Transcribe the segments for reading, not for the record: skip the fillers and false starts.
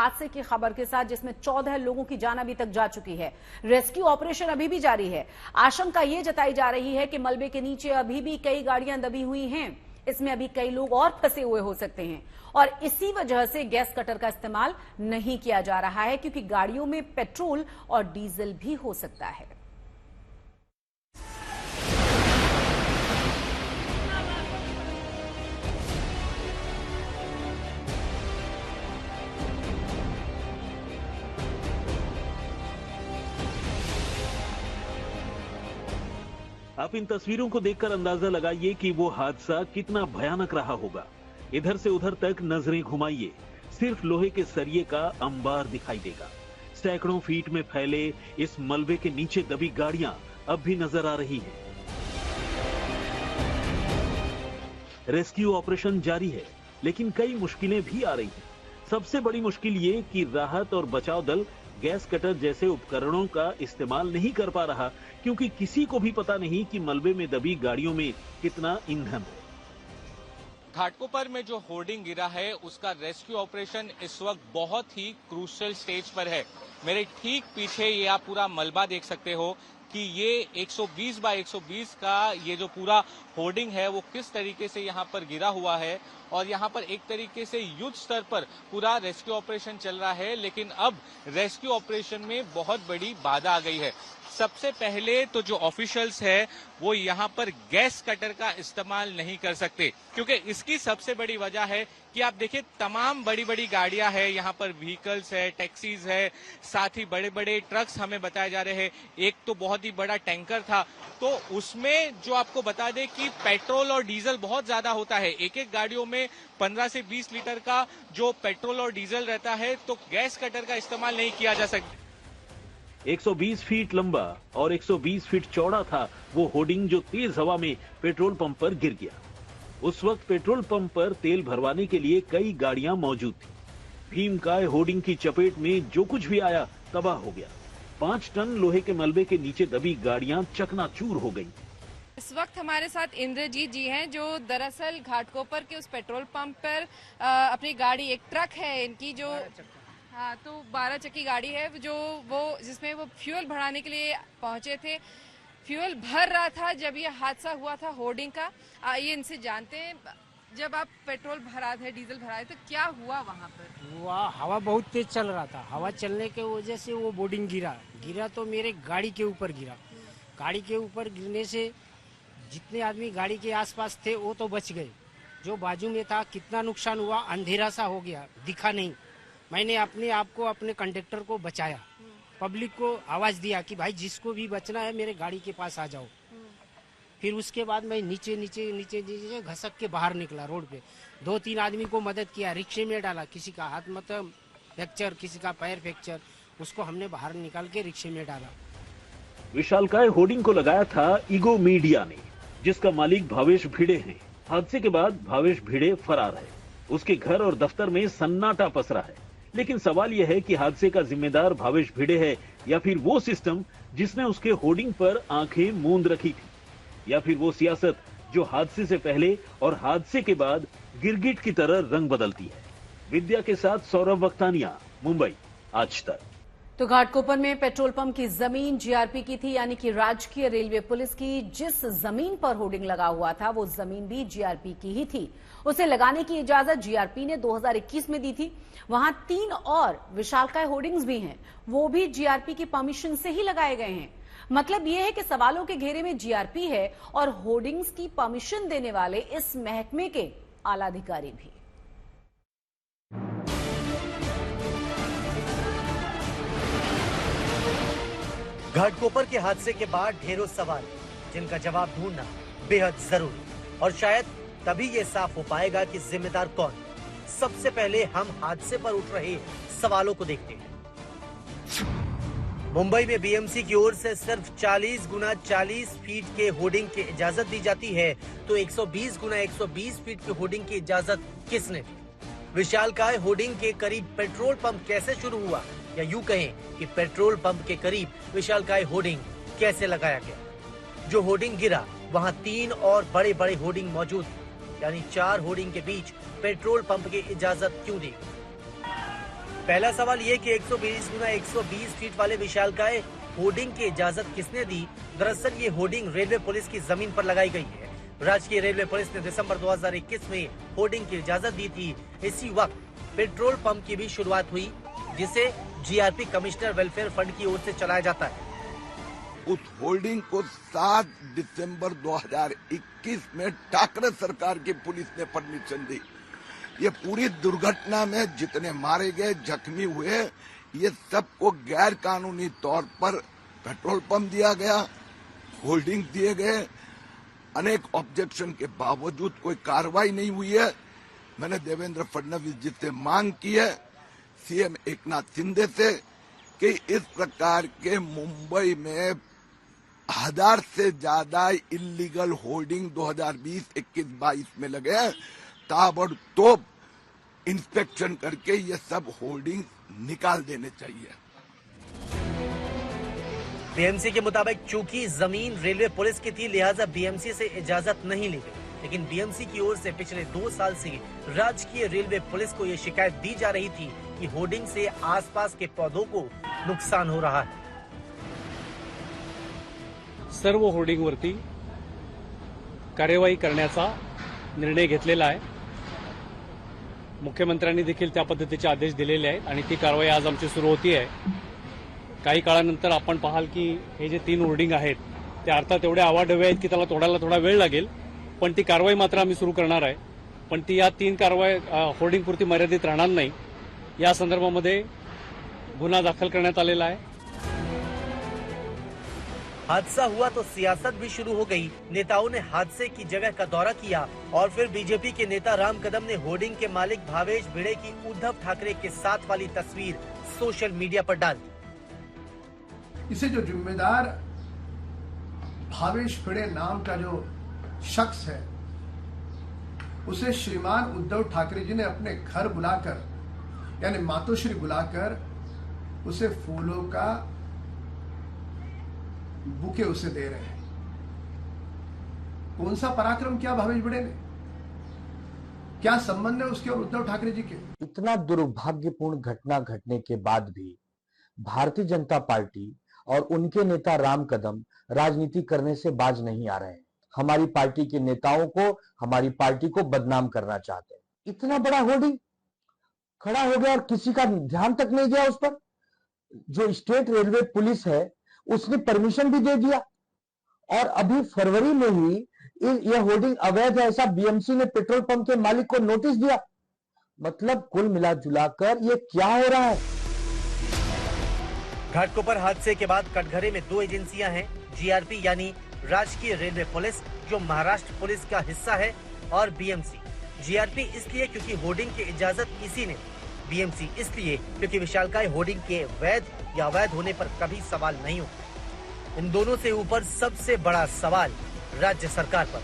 हादसे की खबर के साथ, जिसमें 14 लोगों की जान अभी तक जा चुकी है। रेस्क्यू ऑपरेशन अभी भी जारी है। आशंका ये जताई जा रही है कि मलबे के नीचे अभी भी कई गाड़ियां दबी हुई हैं। इसमें अभी कई लोग और फंसे हुए हो सकते हैं और इसी वजह से गैस कटर का इस्तेमाल नहीं किया जा रहा है, क्योंकि गाड़ियों में पेट्रोल और डीजल भी हो सकता है। आप इन तस्वीरों को देखकर अंदाजा लगाइए कि वो हादसा कितना भयानक रहा होगा। इधर से उधर तक नजरें घुमाइए, सिर्फ लोहे के सरिये का अंबार दिखाई देगा। सैकड़ों फीट में फैले इस मलबे के नीचे दबी गाड़ियां अब भी नजर आ रही हैं। रेस्क्यू ऑपरेशन जारी है, लेकिन कई मुश्किलें भी आ रही हैं। सबसे बड़ी मुश्किल ये कि राहत और बचाव दल गैस कटर जैसे उपकरणों का इस्तेमाल नहीं कर पा रहा, क्योंकि किसी को भी पता नहीं कि मलबे में दबी गाड़ियों में कितना ईंधन है। घाटकोपर में जो होर्डिंग गिरा है उसका रेस्क्यू ऑपरेशन इस वक्त बहुत ही क्रूशियल स्टेज पर है। मेरे ठीक पीछे ये आप पूरा मलबा देख सकते हो कि ये 120 बाय 120 का ये जो पूरा होर्डिंग है वो किस तरीके से यहाँ पर गिरा हुआ है और यहाँ पर एक तरीके से युद्ध स्तर पर पूरा रेस्क्यू ऑपरेशन चल रहा है। लेकिन अब रेस्क्यू ऑपरेशन में बहुत बड़ी बाधा आ गई है। सबसे पहले तो जो ऑफिशियल्स है वो यहाँ पर गैस कटर का इस्तेमाल नहीं कर सकते, क्योंकि इसकी सबसे बड़ी वजह है कि आप देखिए तमाम बड़ी बड़ी गाड़ियां हैं, यहाँ पर व्हीकल्स है, टैक्सीज है, साथ ही बड़े बड़े ट्रक्स हमें बताए जा रहे हैं। एक तो बहुत ही बड़ा टैंकर था, तो उसमें जो आपको बता दें कि पेट्रोल और डीजल बहुत ज्यादा होता है। एक एक गाड़ियों में 15 से 20 लीटर का जो पेट्रोल और डीजल रहता है, तो गैस कटर का इस्तेमाल नहीं किया जा सकता। 120 फीट लंबा और 120 फीट चौड़ा था वो होर्डिंग जो तेज हवा में पेट्रोल पंप पर गिर गया। उस वक्त पेट्रोल पंप पर तेल भरवाने के लिए कई गाड़ियां मौजूद थी। भीमकाय होर्डिंग की चपेट में जो कुछ भी आया तबाह हो गया। 5 टन लोहे के मलबे के नीचे दबी गाड़ियां चकनाचूर हो गईं। इस वक्त हमारे साथ इंद्रजीत जी हैं, जो दरअसल घाटकोपर के उस पेट्रोल पंप पर अपनी गाड़ी, एक ट्रक है इनकी जो, हाँ, तो 12 चक्की गाड़ी है जो वो जिसमें वो फ्यूल भराने के लिए पहुंचे थे। फ्यूल भर रहा था जब ये हादसा हुआ था होर्डिंग का। आइए इनसे जानते हैं, जब आप पेट्रोल भरा थे, डीजल भरा थे, तो क्या हुआ वहाँ पर? वहाँ हवा बहुत तेज चल रहा था। हवा चलने के वजह से वो बोर्डिंग गिरा तो मेरे गाड़ी के ऊपर गिरा। गाड़ी के ऊपर गिरने से जितने आदमी गाड़ी के आसपास थे वो तो बच गए। जो बाजू में था कितना नुकसान हुआ, अंधेरा सा हो गया, दिखा नहीं। मैंने अपने आप को, अपने कंडक्टर को बचाया, पब्लिक को आवाज दिया कि भाई जिसको भी बचना है मेरे गाड़ी के पास आ जाओ। फिर उसके बाद मैं नीचे नीचे नीचे नीचे घसक के बाहर निकला रोड पे। 2-3 आदमी को मदद किया, रिक्शे में डाला, किसी का हाथ मतलब फ्रैक्चर, किसी का पैर फ्रैक्चर, उसको हमने बाहर निकाल के रिक्शे में डाला। विशालकाय होर्डिंग को लगाया था ईगो मीडिया ने, जिसका मालिक भावेश भिड़े हैं। हादसे के बाद भावेश भिड़े फरार है। उसके घर और दफ्तर में सन्नाटा पसरा है। लेकिन सवाल यह है कि हादसे का जिम्मेदार भावेश भिड़े है या फिर वो सिस्टम जिसने उसके होर्डिंग पर आंखें मूंद रखी थी, या फिर वो सियासत जो हादसे से पहले और हादसे के बाद गिरगिट की तरह रंग बदलती है। विद्या के साथ सौरभ वक्तानिया, मुंबई, आज तक। तो घाटकोपर में पेट्रोल पंप की जमीन जीआरपी की थी, यानी कि राजकीय रेलवे पुलिस की। जिस जमीन पर होर्डिंग लगा हुआ था वो जमीन भी जीआरपी की ही थी। उसे लगाने की इजाजत जीआरपी ने 2021 में दी थी। वहां 3 और विशालकाय होर्डिंग्स भी हैं, वो भी जीआरपी की परमिशन से ही लगाए गए हैं। मतलब यह है कि सवालों के घेरे में जीआरपी है और होर्डिंग्स की परमिशन देने वाले इस महकमे के आला अधिकारी भी। घाटकोपर के हादसे के बाद ढेरों सवाल, जिनका जवाब ढूंढना बेहद जरूरी, और शायद तभी ये साफ हो पाएगा कि जिम्मेदार कौन। सबसे पहले हम हादसे पर उठ रहे सवालों को देखते हैं। मुंबई में बीएमसी की ओर से सिर्फ 40 गुना 40 फीट के होर्डिंग की इजाजत दी जाती है, तो 120 गुना 120 फीट के होर्डिंग की इजाजत किसने दी? विशालकाय होर्डिंग के करीब पेट्रोल पंप कैसे शुरू हुआ, या यूं कहें कि पेट्रोल पंप के करीब विशालकाय होर्डिंग कैसे लगाया गया? जो होर्डिंग गिरा वहां 3 और बड़े बड़े होर्डिंग मौजूद थे, यानी 4 होर्डिंग के बीच पेट्रोल पंप की इजाजत क्यों दी? पहला सवाल ये कि 120 गुना 120 फीट वाले विशालकाय होर्डिंग की इजाजत किसने दी? दरअसल ये होर्डिंग रेलवे पुलिस की जमीन पर लगाई गई है। राजकीय रेलवे पुलिस ने दिसंबर 2021 में होर्डिंग की इजाजत दी थी। इसी वक्त पेट्रोल पंप की भी शुरुआत हुई, जिसे जीआरपी कमिश्नर वेलफेयर फंड की ओर से चलाया जाता है। उस होल्डिंग को 7 दिसंबर 2021 में ठाकरे सरकार की पुलिस ने परमिशन दी। ये पूरी दुर्घटना में जितने मारे गए, जख्मी हुए, ये सबको गैर कानूनी तौर पर पेट्रोल पंप दिया गया, होल्डिंग दिए गए। अनेक ऑब्जेक्शन के बावजूद कोई कार्रवाई नहीं हुई है। मैंने देवेंद्र फडणवीस जी से मांग की है, सीएम एकनाथ शिंदे से, कि इस प्रकार के मुंबई में 1000 से ज्यादा इलीगल होर्डिंग 2020-21-22 में लगे हैं, ताबड़तोड़ इंस्पेक्शन करके ये सब होर्डिंग निकाल देने चाहिए। बीएमसी के मुताबिक चूंकि जमीन रेलवे पुलिस की थी, लिहाजा बीएमसी से इजाजत नहीं ली गई। लेकिन बीएमसी की ओर से पिछले 2 साल से राजकीय रेलवे पुलिस को ये शिकायत दी जा रही थी कि होर्डिंग से आसपास के पौधों को नुकसान हो रहा है। सर्व होर्डिंगवरती कार्यवाही करण्याचा निर्णय घेतलेला आहे। मुख्यमंत्र्यांनी देखील त्या पद्धतीचे आदेश दिलेले आहेत आणि ती कारवाई आज आमची सुरू होती आहे। काही काळानंतर आपण पाहाल की हे जे 3 होर्डिंग आहेत ते अर्थात एवढे आवाढव्य आहेत की त्याला तोडायला थोडा वेळ लागेल, पण ती कारवाई मात्र आम्ही सुरू करणार आहे। पण ती या 3 कारवाई होर्डिंग पुरती मर्यादित राहणार नाही। या संदर्भामध्ये गुन्हा दाखल करण्यात आलेला आहे। हादसा हुआ तो सियासत भी शुरू हो गई। नेताओं ने हादसे की जगह का दौरा किया और फिर बीजेपी के नेता राम कदम ने होर्डिंग के मालिक भावेश भिड़े की उद्धव ठाकरे के साथ वाली तस्वीर सोशल मीडिया पर डाल दी। इसे जो जिम्मेदार भावेश भिड़े नाम का जो शख्स है, उसे श्रीमान उद्धव ठाकरे जी ने अपने घर बुलाकर, यानी मातोश्री बुलाकर, उसे फूलों का बुके उसे दे रहे हैं। कौन सा पराक्रम किया भावेश भिड़े ने? क्या संबंध है उसके और उद्धव ठाकरे जी के? इतना दुर्भाग्यपूर्ण घटना घटने के बाद भी भारतीय जनता पार्टी और उनके नेता राम कदम राजनीति करने से बाज नहीं आ रहे हैं। हमारी पार्टी के नेताओं को, हमारी पार्टी को बदनाम करना चाहते हैं। इतना बड़ा होर्डिंग खड़ा हो गया और किसी का ध्यान तक नहीं गया उस पर। जो स्टेट रेलवे पुलिस है उसने परमिशन भी दे दिया और अभी फरवरी में ही यह होर्डिंग अवैध है ऐसा बीएमसी ने पेट्रोल पंप के मालिक को नोटिस दिया। मतलब कुल मिला जुलाकर ये क्या हो रहा है? घाटकोपर हादसे के बाद कटघरे में 2 एजेंसियां हैं, जीआरपी यानी राजकीय रेलवे पुलिस जो महाराष्ट्र पुलिस का हिस्सा है, और बीएमसी। जीआरपी इसलिए क्योंकि होर्डिंग की इजाजत इसी ने, बीएमसी इसलिए क्योंकि विशालकाय होर्डिंग के वैध या अवैध होने पर कभी सवाल नहीं उठा। इन दोनों से ऊपर सबसे बड़ा सवाल राज्य सरकार पर।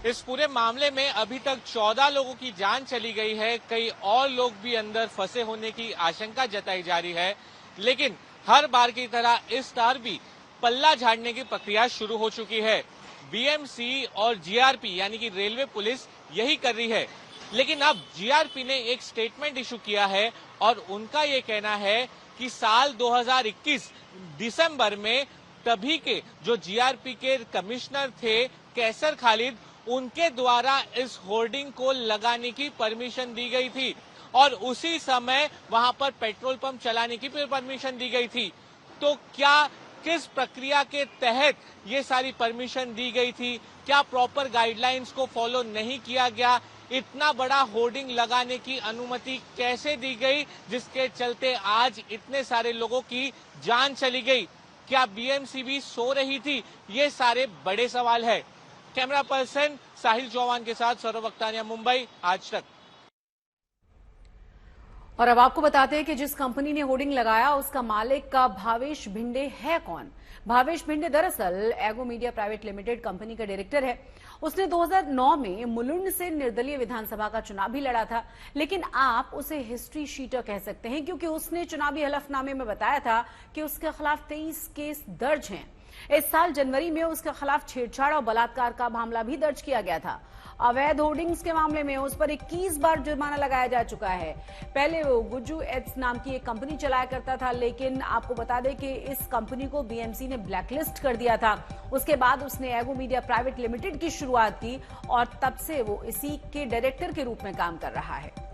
इस पूरे मामले में अभी तक 14 लोगों की जान चली गई है। कई और लोग भी अंदर फंसे होने की आशंका जताई जा रही है। लेकिन हर बार की तरह इस बार भी पल्ला झाड़ने की प्रक्रिया शुरू हो चुकी है। बीएमसी और जीआरपी यानी कि रेलवे पुलिस यही कर रही है। लेकिन अब जीआरपी ने एक स्टेटमेंट इशू किया है और उनका ये कहना है कि साल 2021 दिसंबर में तभी के जो जीआरपी के कमिश्नर थे कैसर खालिद, उनके द्वारा इस होर्डिंग को लगाने की परमिशन दी गई थी और उसी समय वहां पर पेट्रोल पंप चलाने की भी परमिशन दी गई थी। तो क्या किस प्रक्रिया के तहत ये सारी परमिशन दी गई थी? क्या प्रॉपर गाइडलाइंस को फॉलो नहीं किया गया? इतना बड़ा होर्डिंग लगाने की अनुमति कैसे दी गई, जिसके चलते आज इतने सारे लोगों की जान चली गई? क्या बीएमसी भी सो रही थी? ये सारे बड़े सवाल है। कैमरा पर्सन साहिल चौहान के साथ सौरभ अख्तारिया, मुंबई, आज तक। और अब आपको बताते हैं कि जिस कंपनी ने होर्डिंग लगाया उसका मालिक का भावेश भिंडे है कौन? भावेश भिंडे दरअसल एगो मीडिया प्राइवेट लिमिटेड कंपनी का डायरेक्टर है। उसने 2009 में मुलुंड से निर्दलीय विधानसभा का चुनाव भी लड़ा था, लेकिन आप उसे हिस्ट्री शीटर कह सकते हैं क्योंकि उसने चुनावी हलफनामे में बताया था कि उसके खिलाफ 23 केस दर्ज हैं। इस साल जनवरी में उसके खिलाफ छेड़छाड़ और बलात्कार का मामला भी दर्ज किया गया था। अवैध होर्डिंग्स के मामले में उस पर 21 बार जुर्माना लगाया जा चुका है। पहले वो गुज्जू एड्स नाम की एक कंपनी चलाया करता था, लेकिन आपको बता दें कि इस कंपनी को बीएमसी ने ब्लैकलिस्ट कर दिया था। उसके बाद उसने एगो मीडिया प्राइवेट लिमिटेड की शुरुआत की और तब से वो इसी के डायरेक्टर के रूप में काम कर रहा है।